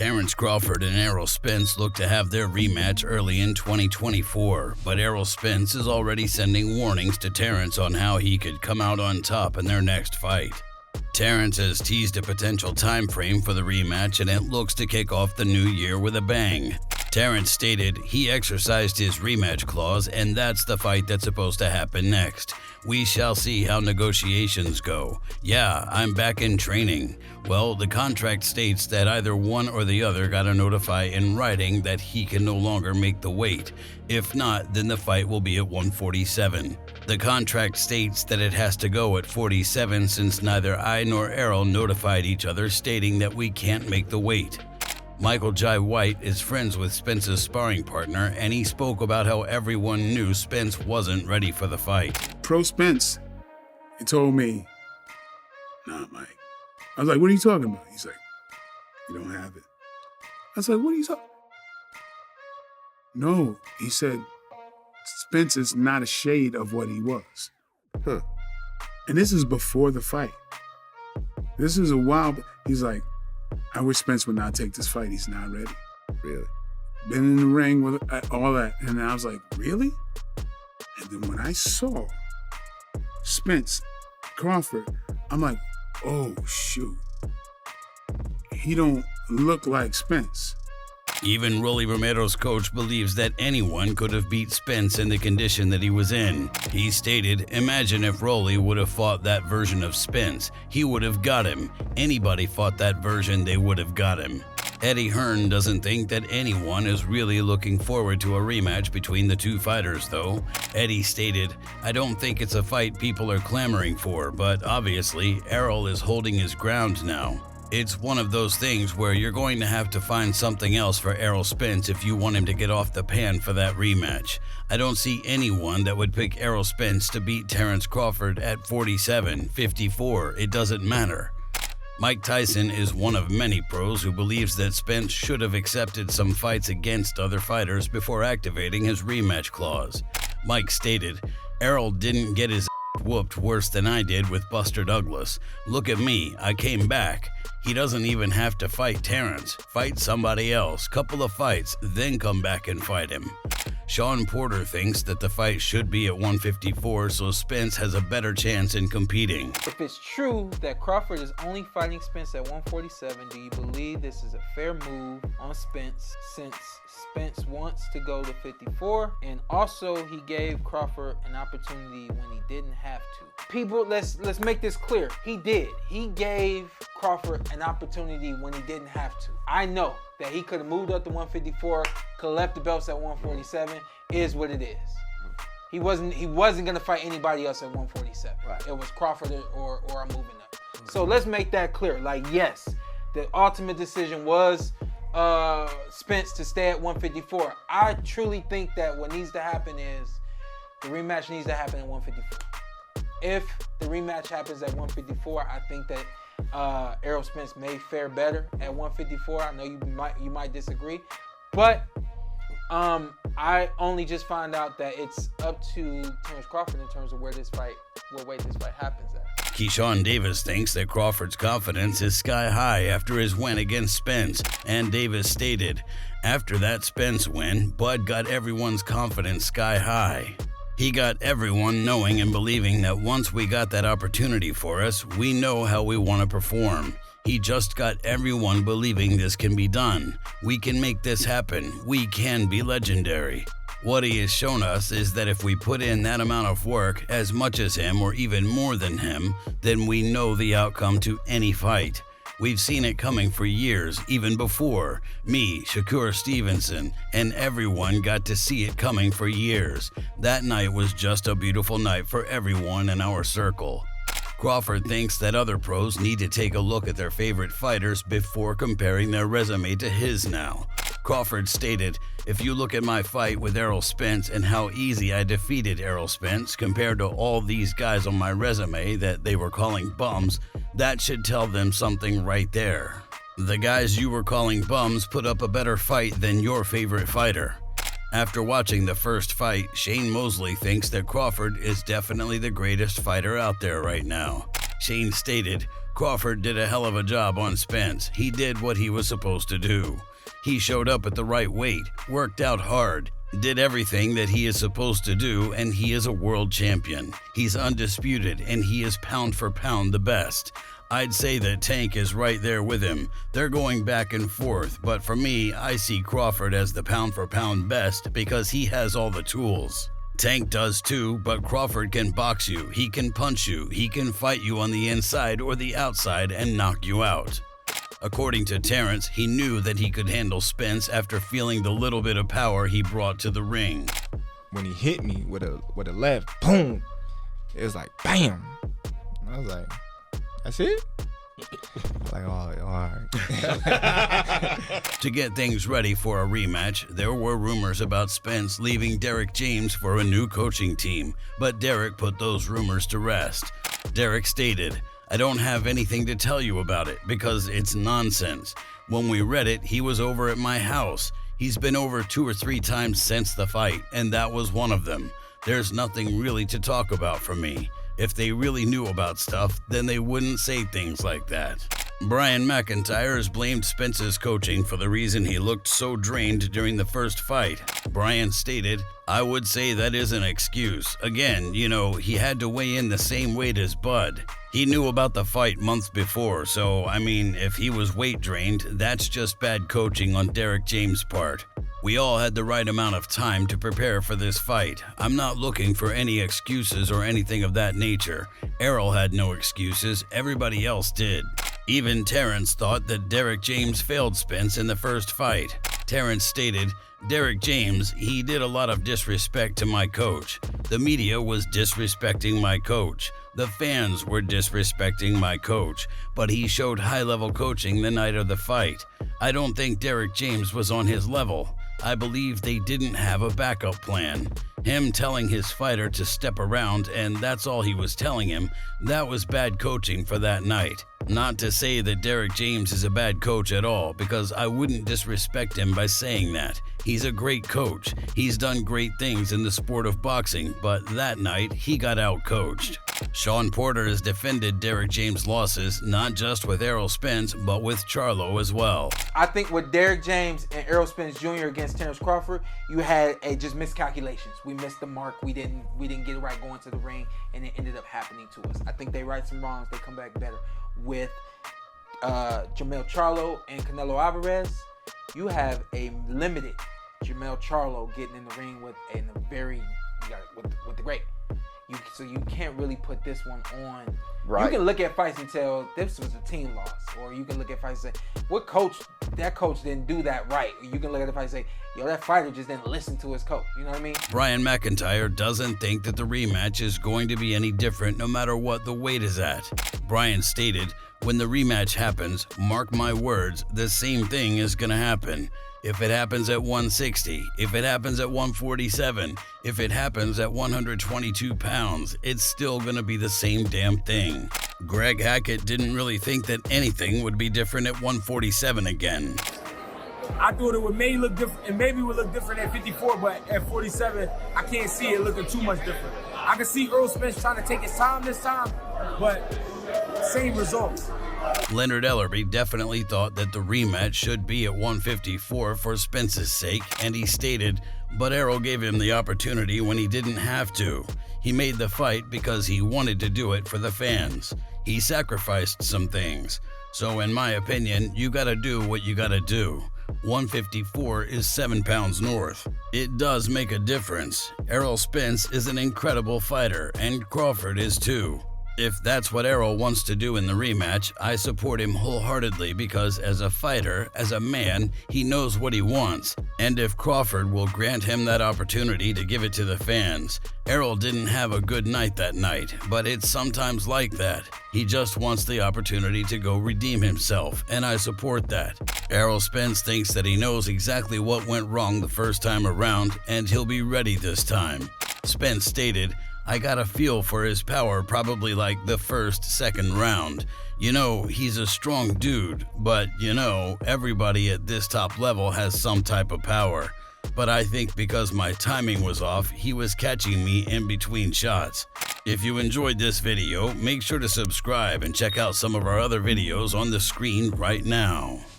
Terence Crawford and Errol Spence look to have their rematch early in 2024, but Errol Spence is already sending warnings to Terence on how he could come out on top in their next fight. Terence has teased a potential time frame for the rematch, and it looks to kick off the new year with a bang. Terence stated he exercised his rematch clause, and that's the fight that's supposed to happen next. We shall see how negotiations go. Yeah, I'm back in training. Well, the contract states that either one or the other gotta notify in writing that he can no longer make the weight. If not, then the fight will be at 147. The contract states that it has to go at 47 since neither I nor Errol notified each other stating that we can't make the weight. Michael Jai White is friends with Spence's sparring partner, and he spoke about how everyone knew Spence wasn't ready for the fight. Pro Spence, he told me, "Nah, Mike." I was like, "What are you talking about?" He's like, "You don't have it." I was like, "What are you talking?" No, he said, Spence is not a shade of what he was. Huh. And this is before the fight. This is a while. He's like, "I wish Spence would not take this fight. He's not ready." Really? Been in the ring with all that. And I was like, "Really?" And then when I saw Spence, Crawford, I'm like, "Oh, shoot. He don't look like Spence." Even Rolly Romero's coach believes that anyone could have beat Spence in the condition that he was in. He stated, "Imagine if Rolly would have fought that version of Spence. He would have got him. Anybody fought that version, they would have got him." Eddie Hearn doesn't think that anyone is really looking forward to a rematch between the two fighters, though. Eddie stated, "I don't think it's a fight people are clamoring for, but obviously Errol is holding his ground now. It's one of those things where you're going to have to find something else for Errol Spence if you want him to get off the pan for that rematch. I don't see anyone that would pick Errol Spence to beat Terence Crawford at 47, 54, it doesn't matter." Mike Tyson is one of many pros who believes that Spence should have accepted some fights against other fighters before activating his rematch clause. Mike stated, "Errol didn't get his whooped worse than I did with Buster Douglas. Look at me, I came back. He doesn't even have to fight Terence. Fight somebody else, couple of fights, then come back and fight him." Sean Porter thinks that the fight should be at 154 so Spence has a better chance in competing. If it's true that Crawford is only fighting Spence at 147, do you believe this is a fair move on Spence since Spence wants to go to 54, and also he gave Crawford an opportunity when he didn't have to? People, let's make this clear. He did. He gave Crawford an opportunity when he didn't have to. I know that he could have moved up to 154, could have left the belts at 147. Is what it is. He wasn't gonna fight anybody else at 147. Right. It was Crawford or I'm moving up. So let's make that clear. Like, yes, the ultimate decision was Spence to stay at 154. I truly think that what needs to happen is the rematch needs to happen at 154. If the rematch happens at 154, I think that Errol Spence may fare better at 154. I know you might disagree, but I only just found out that it's up to Terence Crawford in terms of what weight this fight happens at. Keyshawn Davis thinks that Crawford's confidence is sky high after his win against Spence, and Davis stated, "After that Spence win, Bud got everyone's confidence sky high. He got everyone knowing and believing that once we got that opportunity for us, we know how we want to perform. He just got everyone believing this can be done. We can make this happen. We can be legendary. What he has shown us is that if we put in that amount of work, as much as him or even more than him, then we know the outcome to any fight. We've seen it coming for years, even before. Me, Shakur Stevenson, and everyone got to see it coming for years. That night was just a beautiful night for everyone in our circle." Crawford thinks that other pros need to take a look at their favorite fighters before comparing their resume to his now. Crawford stated, "If you look at my fight with Errol Spence and how easy I defeated Errol Spence compared to all these guys on my resume that they were calling bums, that should tell them something right there. The guys you were calling bums put up a better fight than your favorite fighter." After watching the first fight, Shane Mosley thinks that Crawford is definitely the greatest fighter out there right now. Shane stated, Crawford did a hell of a job on Spence. He did what he was supposed to do. He showed up at the right weight, worked out hard, did everything that he is supposed to do, and he is a world champion. He's undisputed, and he is pound for pound the best. I'd say that Tank is right there with him. They're going back and forth, but for me, I see Crawford as the pound for pound best because he has all the tools. Tank does too, but Crawford can box you, he can punch you, he can fight you on the inside or the outside and knock you out. According to Terence, he knew that he could handle Spence after feeling the little bit of power he brought to the ring. When he hit me with a left, boom, it was like bam. I was like, that's it? Like, oh, all right. To get things ready for a rematch, there were rumors about Spence leaving Derek James for a new coaching team, but Derek put those rumors to rest. Derek stated, "I don't have anything to tell you about it because it's nonsense. When we read it, he was over at my house. He's been over 2 or 3 times since the fight, and that was one of them. There's nothing really to talk about for me. If they really knew about stuff, then they wouldn't say things like that." Brian McIntyre has blamed Spence's coaching for the reason he looked so drained during the first fight. Brian stated, "I would say that is an excuse. Again, he had to weigh in the same weight as Bud. He knew about the fight months before, so, if he was weight drained, that's just bad coaching on Derek James' part. We all had the right amount of time to prepare for this fight. I'm not looking for any excuses or anything of that nature. Errol had no excuses, everybody else did. Even Terence thought that Derek James failed Spence in the first fight. Terence stated, Derek James, he did a lot of disrespect to my coach. The media was disrespecting my coach. The fans were disrespecting my coach, but he showed high-level coaching the night of the fight. I don't think Derek James was on his level. I believe they didn't have a backup plan. Him telling his fighter to step around and that's all he was telling him, that was bad coaching for that night. Not to say that Derek James is a bad coach at all, because I wouldn't disrespect him by saying that. He's a great coach. He's done great things in the sport of boxing, but that night he got out-coached. Sean Porter has defended Derek James' losses, not just with Errol Spence, but with Charlo as well. I think with Derek James and Errol Spence Jr. against Terence Crawford, you had just miscalculations. We missed the mark. We didn't get it right going to the ring, and it ended up happening to us. I think they right some wrongs. They come back better. With Jermell Charlo and Canelo Alvarez, you have a limited Jermell Charlo getting in the ring with the great. So you can't really put this one on. Right. You can look at fights and tell this was a team loss, or you can look at fights and say, that coach didn't do that right. Or you can look at the fight and say, that fighter just didn't listen to his coach. You know what I mean? Brian McIntyre doesn't think that the rematch is going to be any different no matter what the weight is at. Brian stated, when the rematch happens, mark my words, the same thing is going to happen. If it happens at 160, if it happens at 147, if it happens at 122 pounds, it's still gonna be the same damn thing. Greg Hackett didn't really think that anything would be different at 147 again. I thought it would maybe look different, and maybe it would look different at 54, but at 47, I can't see it looking too much different. I can see Errol Spence trying to take his time this time, but same results. Leonard Ellerby definitely thought that the rematch should be at 154 for Spence's sake, and he stated, but Errol gave him the opportunity when he didn't have to. He made the fight because he wanted to do it for the fans. He sacrificed some things. So in my opinion, you gotta do what you gotta do. 154 is 7 pounds north. It does make a difference. Errol Spence is an incredible fighter, and Crawford is too. If that's what Errol wants to do in the rematch, I support him wholeheartedly because as a fighter, as a man, he knows what he wants. And if Crawford will grant him that opportunity to give it to the fans. Errol didn't have a good night that night, but it's sometimes like that. He just wants the opportunity to go redeem himself, and I support that. Errol Spence thinks that he knows exactly what went wrong the first time around, and he'll be ready this time. Spence stated, I got a feel for his power probably like the first, second round. He's a strong dude, but everybody at this top level has some type of power. but I think because my timing was off, he was catching me in between shots. If you enjoyed this video, make sure to subscribe and check out some of our other videos on the screen right now.